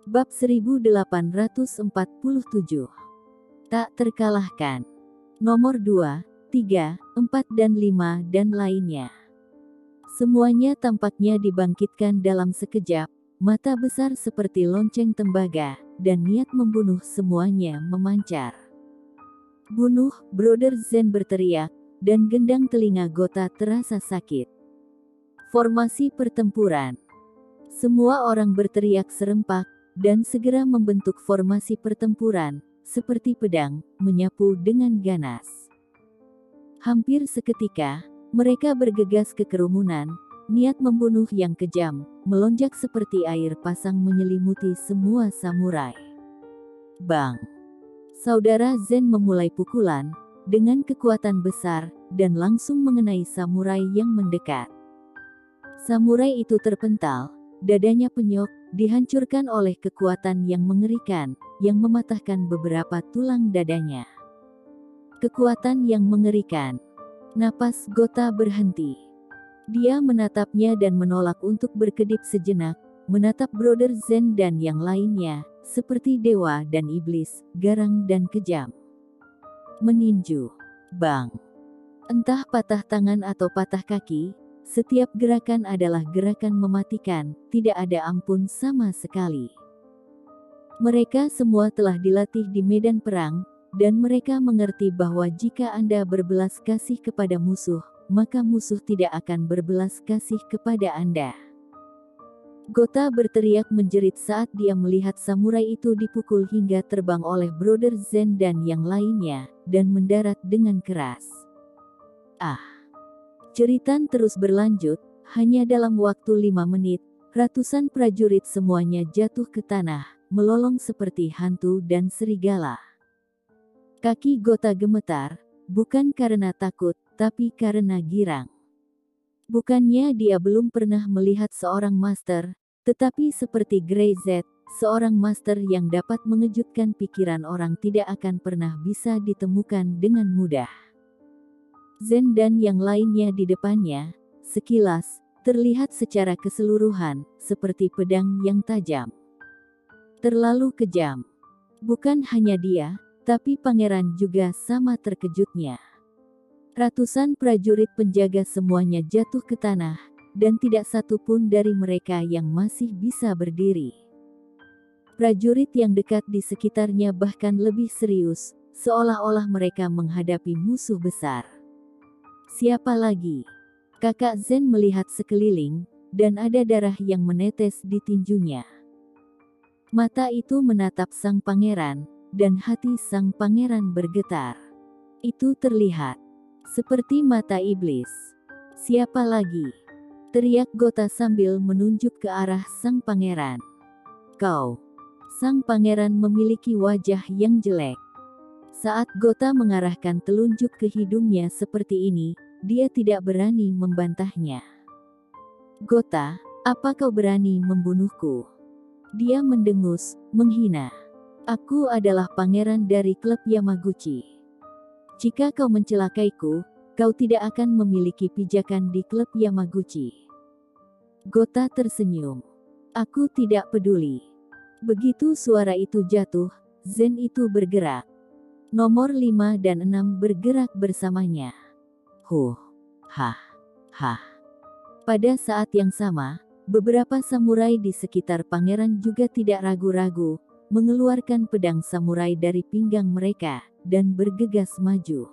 Bab 1847. Tak terkalahkan. Nomor 2, 3, 4 dan 5 dan lainnya. Semuanya tampaknya dibangkitkan dalam sekejap, mata besar seperti lonceng tembaga, dan niat membunuh semuanya memancar. "Bunuh!" Brother Zen berteriak, dan gendang telinga Gota terasa sakit. Formasi pertempuran. Semua orang berteriak serempak, dan segera membentuk formasi pertempuran, seperti pedang, menyapu dengan ganas. Hampir seketika, mereka bergegas ke kerumunan, niat membunuh yang kejam, melonjak seperti air pasang menyelimuti semua samurai. Bang! Saudara Zen memulai pukulan, dengan kekuatan besar, dan langsung mengenai samurai yang mendekat. Samurai itu terpental, dadanya penyok, dihancurkan oleh kekuatan yang mengerikan, yang mematahkan beberapa tulang dadanya. Kekuatan yang mengerikan. Napas Gota berhenti. Dia menatapnya dan menolak untuk berkedip sejenak, menatap Brother Zen dan yang lainnya, seperti dewa dan iblis, garang dan kejam. Meninju. Bang! Entah patah tangan atau patah kaki, setiap gerakan adalah gerakan mematikan, tidak ada ampun sama sekali. Mereka semua telah dilatih di medan perang, dan mereka mengerti bahwa jika Anda berbelas kasih kepada musuh, maka musuh tidak akan berbelas kasih kepada Anda. Gota berteriak menjerit saat dia melihat samurai itu dipukul hingga terbang oleh Brother Zen dan yang lainnya, dan mendarat dengan keras. Ceritan terus berlanjut, hanya dalam waktu 5 menit, ratusan prajurit semuanya jatuh ke tanah, melolong seperti hantu dan serigala. Kaki Gota gemetar, bukan karena takut, tapi karena girang. Bukannya dia belum pernah melihat seorang master, tetapi seperti Grey Z, seorang master yang dapat mengejutkan pikiran orang tidak akan pernah bisa ditemukan dengan mudah. Zen dan yang lainnya di depannya, sekilas, terlihat secara keseluruhan, seperti pedang yang tajam. Terlalu kejam. Bukan hanya dia, tapi pangeran juga sama terkejutnya. Ratusan prajurit penjaga semuanya jatuh ke tanah, dan tidak satu pun dari mereka yang masih bisa berdiri. Prajurit yang dekat di sekitarnya bahkan lebih serius, seolah-olah mereka menghadapi musuh besar. Siapa lagi? Kakak Zen melihat sekeliling, dan ada darah yang menetes di tinjunya. Mata itu menatap sang pangeran, dan hati sang pangeran bergetar. Itu terlihat seperti mata iblis. Siapa lagi? Teriak Gota sambil menunjuk ke arah sang pangeran. Kau. Sang pangeran memiliki wajah yang jelek. Saat Gota mengarahkan telunjuk ke hidungnya seperti ini, dia tidak berani membantahnya. Gota, apa kau berani membunuhku? Dia mendengus, menghina. Aku adalah pangeran dari klub Yamaguchi. Jika kau mencelakaiku, kau tidak akan memiliki pijakan di klub Yamaguchi. Gota tersenyum. Aku tidak peduli. Begitu suara itu jatuh, Zen itu bergerak. Nomor 5 dan 6 bergerak bersamanya. Hah. Pada saat yang sama, beberapa samurai di sekitar pangeran juga tidak ragu-ragu, mengeluarkan pedang samurai dari pinggang mereka, dan bergegas maju.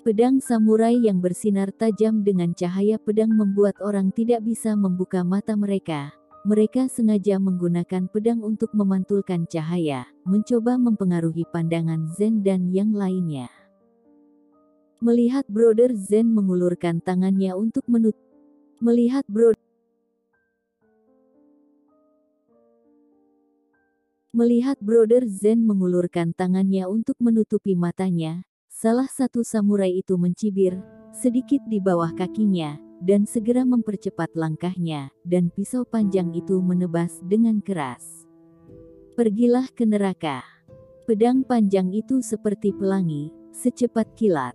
Pedang samurai yang bersinar tajam dengan cahaya pedang membuat orang tidak bisa membuka mata mereka. Mereka sengaja menggunakan pedang untuk memantulkan cahaya, mencoba mempengaruhi pandangan Zen dan yang lainnya. Melihat Brother Zen mengulurkan tangannya untuk menutupi matanya, salah satu samurai itu mencibir, sedikit di bawah kakinya, dan segera mempercepat langkahnya, dan pisau panjang itu menebas dengan keras. Pergilah ke neraka. Pedang panjang itu seperti pelangi, secepat kilat.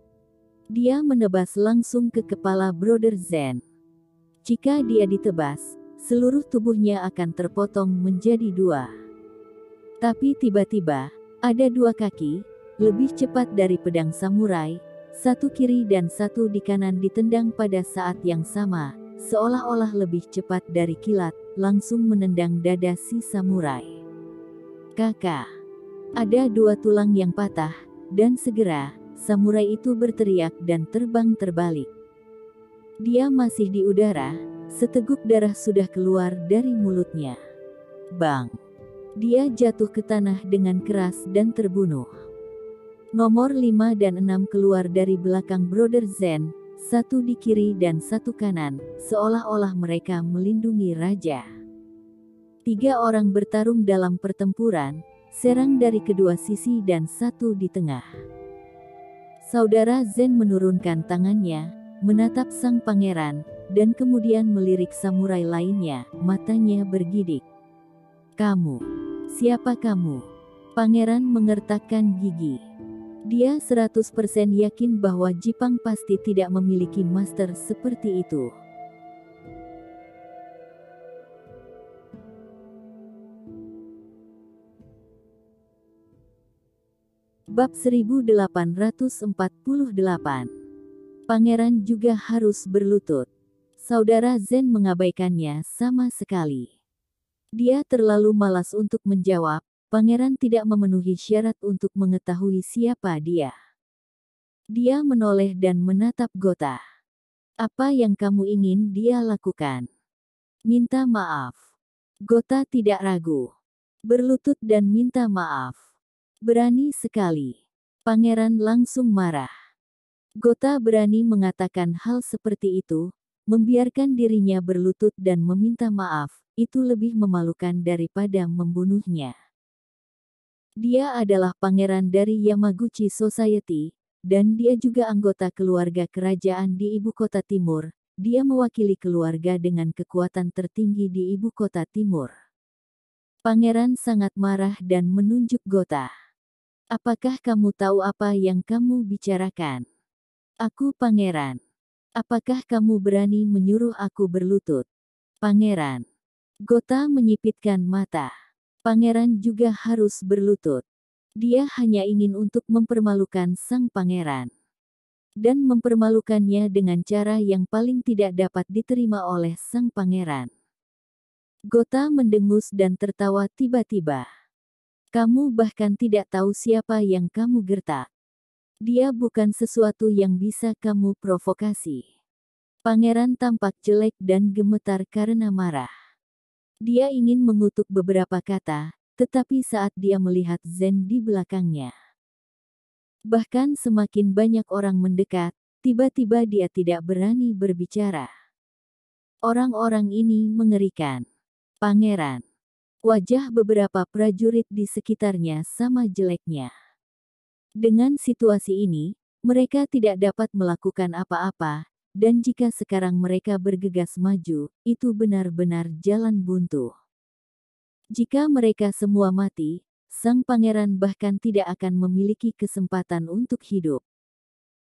Dia menebas langsung ke kepala Brother Zen. Jika dia ditebas, seluruh tubuhnya akan terpotong menjadi dua. Tapi tiba-tiba, ada dua kaki, lebih cepat dari pedang samurai, satu kiri dan satu di kanan ditendang pada saat yang sama, seolah-olah lebih cepat dari kilat, langsung menendang dada si samurai. Kakak, ada dua tulang yang patah, dan segera, samurai itu berteriak dan terbang terbalik. Dia masih di udara, seteguk darah sudah keluar dari mulutnya. Bang! Dia jatuh ke tanah dengan keras dan terbunuh. Nomor 5 dan 6 keluar dari belakang Brother Zen, satu di kiri dan satu kanan, seolah-olah mereka melindungi raja. 3 orang bertarung dalam pertempuran, serang dari kedua sisi dan satu di tengah. Saudara Zen menurunkan tangannya, menatap sang pangeran, dan kemudian melirik samurai lainnya, matanya bergidik. Kamu, siapa kamu? Pangeran mengertakkan gigi. Dia 100% yakin bahwa Jipang pasti tidak memiliki master seperti itu. Bab 1848. Pangeran juga harus berlutut. Saudara Zen mengabaikannya sama sekali. Dia terlalu malas untuk menjawab. Pangeran tidak memenuhi syarat untuk mengetahui siapa dia. Dia menoleh dan menatap Gota. Apa yang kamu ingin dia lakukan? Minta maaf. Gota tidak ragu. Berlutut dan minta maaf. Berani sekali. Pangeran langsung marah. Gota berani mengatakan hal seperti itu, membiarkan dirinya berlutut dan meminta maaf, itu lebih memalukan daripada membunuhnya. Dia adalah pangeran dari Yamaguchi Society, dan dia juga anggota keluarga kerajaan di ibu kota timur. Dia mewakili keluarga dengan kekuatan tertinggi di ibu kota timur. Pangeran sangat marah dan menunjuk Gota. Apakah kamu tahu apa yang kamu bicarakan? Aku pangeran. Apakah kamu berani menyuruh aku berlutut? Pangeran. Gota menyipitkan mata. Pangeran juga harus berlutut. Dia hanya ingin untuk mempermalukan sang pangeran. Dan mempermalukannya dengan cara yang paling tidak dapat diterima oleh sang pangeran. Gota mendengus dan tertawa tiba-tiba. Kamu bahkan tidak tahu siapa yang kamu gertak. Dia bukan sesuatu yang bisa kamu provokasi. Pangeran tampak jelek dan gemetar karena marah. Dia ingin mengutuk beberapa kata, tetapi saat dia melihat Zen di belakangnya. Bahkan semakin banyak orang mendekat, tiba-tiba dia tidak berani berbicara. Orang-orang ini mengerikan. Pangeran. Wajah beberapa prajurit di sekitarnya sama jeleknya. Dengan situasi ini, mereka tidak dapat melakukan apa-apa, dan jika sekarang mereka bergegas maju, itu benar-benar jalan buntu. Jika mereka semua mati, sang pangeran bahkan tidak akan memiliki kesempatan untuk hidup.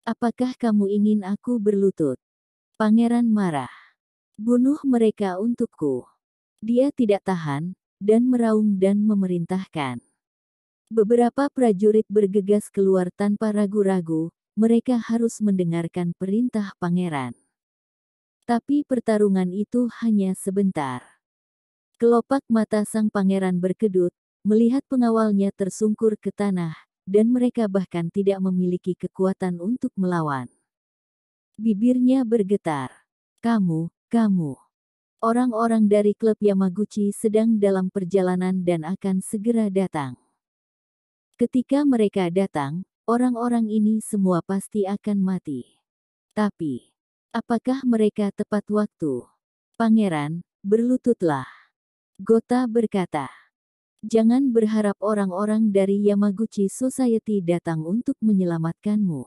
Apakah kamu ingin aku berlutut? Pangeran marah. Bunuh mereka untukku. Dia tidak tahan, dan meraung dan memerintahkan. Beberapa prajurit bergegas keluar tanpa ragu-ragu, mereka harus mendengarkan perintah pangeran. Tapi pertarungan itu hanya sebentar. Kelopak mata sang pangeran berkedut, melihat pengawalnya tersungkur ke tanah, dan mereka bahkan tidak memiliki kekuatan untuk melawan. Bibirnya bergetar. Kamu. Orang-orang dari klub Yamaguchi sedang dalam perjalanan dan akan segera datang. Ketika mereka datang, orang-orang ini semua pasti akan mati. Tapi, apakah mereka tepat waktu? Pangeran, berlututlah. Gota berkata. Jangan berharap orang-orang dari Yamaguchi Society datang untuk menyelamatkanmu.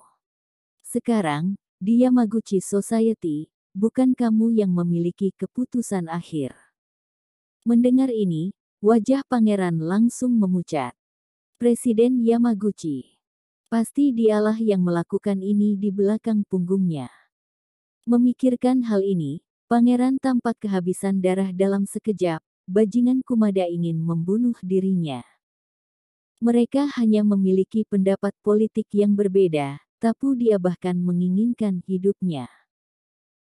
Sekarang, di Yamaguchi Society, bukan kamu yang memiliki keputusan akhir. Mendengar ini, wajah pangeran langsung memucat. Presiden Yamaguchi. Pasti dialah yang melakukan ini di belakang punggungnya. Memikirkan hal ini, Pangeran tampak kehabisan darah dalam sekejap. Bajingan Kumada ingin membunuh dirinya. Mereka hanya memiliki pendapat politik yang berbeda, tapi dia bahkan menginginkan hidupnya.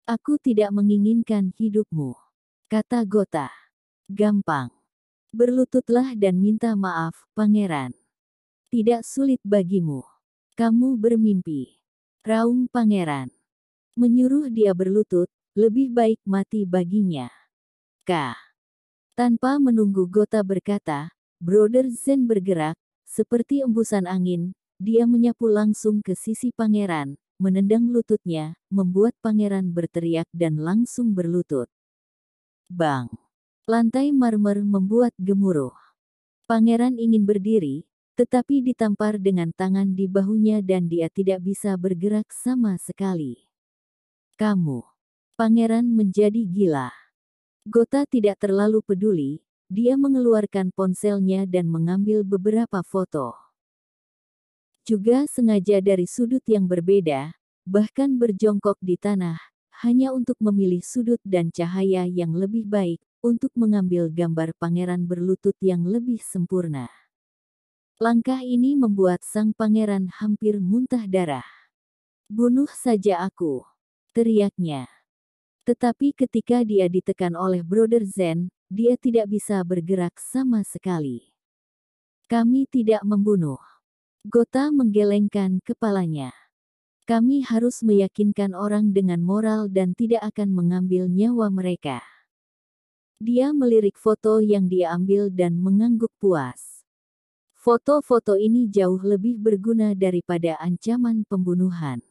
Aku tidak menginginkan hidupmu, kata Gota. Gampang. Berlututlah dan minta maaf, pangeran. Tidak sulit bagimu. Kamu bermimpi. Raung pangeran. Menyuruh dia berlutut, lebih baik mati baginya. Tanpa menunggu Gota berkata, Brother Zen bergerak, seperti embusan angin, dia menyapu langsung ke sisi pangeran, menendang lututnya, membuat pangeran berteriak dan langsung berlutut. Bang! Lantai marmer membuat gemuruh. Pangeran ingin berdiri, tetapi ditampar dengan tangan di bahunya dan dia tidak bisa bergerak sama sekali. Kamu! Pangeran menjadi gila. Gota tidak terlalu peduli, dia mengeluarkan ponselnya dan mengambil beberapa foto. Juga sengaja dari sudut yang berbeda, bahkan berjongkok di tanah, hanya untuk memilih sudut dan cahaya yang lebih baik, untuk mengambil gambar pangeran berlutut yang lebih sempurna. Langkah ini membuat sang pangeran hampir muntah darah. Bunuh saja aku, teriaknya. Tetapi ketika dia ditekan oleh Brother Zen, dia tidak bisa bergerak sama sekali. Kami tidak membunuh. Gota menggelengkan kepalanya. Kami harus meyakinkan orang dengan moral dan tidak akan mengambil nyawa mereka. Dia melirik foto yang dia ambil dan mengangguk puas. Foto-foto ini jauh lebih berguna daripada ancaman pembunuhan.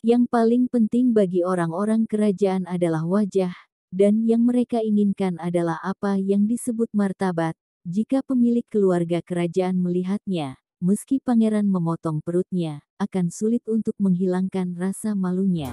Yang paling penting bagi orang-orang kerajaan adalah wajah, dan yang mereka inginkan adalah apa yang disebut martabat. Jika pemilik keluarga kerajaan melihatnya, meski pangeran memotong perutnya, akan sulit untuk menghilangkan rasa malunya.